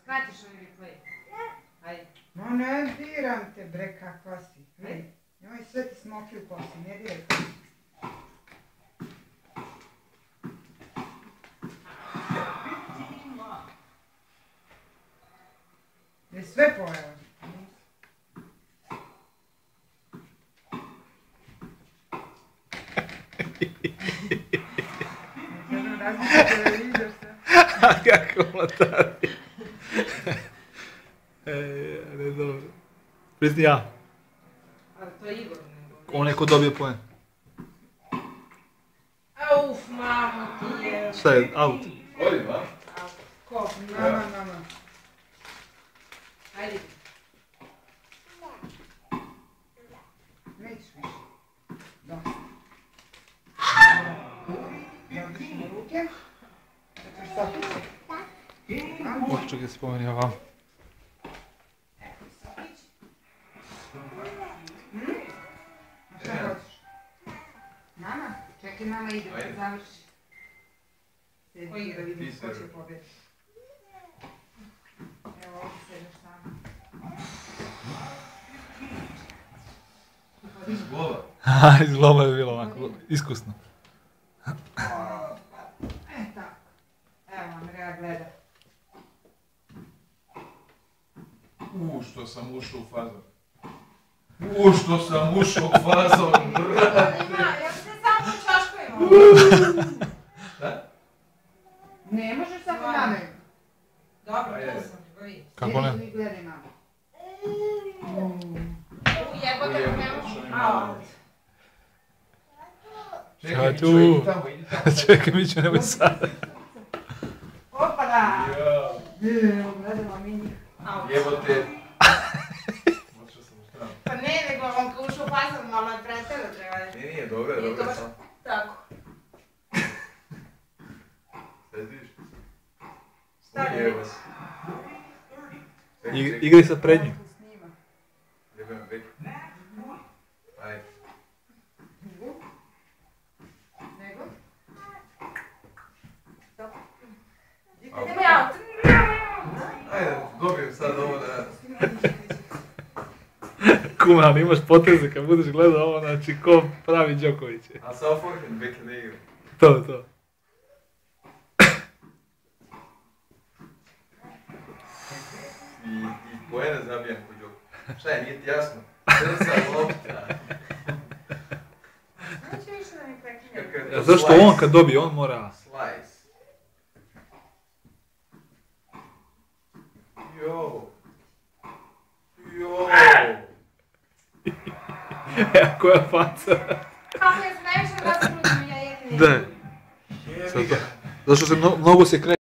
skratiš ovaj replay. Ajde. Ma ne diram te bre, kakva si. Njoj sve ti smoki u kosi, ne diraj kosi. Je sve pojela? Kako mlatari. Ne dobro. Prizni ja. Ali to je Igor nego. On je ko dobio poen. Uf, mamo ti je. Šta je, out? Volim, a? Ko? Mama. Ajde. Nećeš više. Dosta. Dobiš na ruke. Čekaj, stopiti. Čekaj se pomeni ovam. Šta hoćeš? Mama? Čekaj, mama ide da završi. Ko igra, vidim ko će pobjeti. Evo ovdje sedeš tamo. Iz glova. Iz glova je bilo onako iskusno. Tako. Evo, Andreja gleda. Što sam ušao u fazon. Što sam ušao u fazon, brate. Ja se samo u čašku imam. Da? Ne možeš samo mame. Dobro, tu sam, govi. Kako ne? Sjedi i gledaj mame. Jebote, ne možeš. Čekaj, tu. Mićo, idi tamo, idi tamo. Čekaj, Mićo, nemoj sad. Opada! Jo, Gledamo mi njih. jebote. Otišao sam u stranu. Pa ne, nego on kao ušao u fazon, malo je pretero treba. Nije, dobro je, dobro je. Tako. Sad vidiš? Šta ne? Ujebo se. Čekaj, Igraj sa prednjim. Snima. Jebem već. Ajde. Nego? Stop. Idemo ja. Ajde, dobijem sad ovo da... Kume, ali imaš poteze kad budeš gledao ovo, znači ko pravi Đoković je. A samo forehand backhand ne igram. To. I poene zabijam ko Đoko. Šta je, nije ti jasno? Srca, lopta. Znači više da mi prekine. Zašto on kad dobije, on mora... Slice. Jo. Evo koja faca. Kako ja se najviše razgrudim, ja jedini. Da. Jebi ga. Zašto se mnogo se kreće.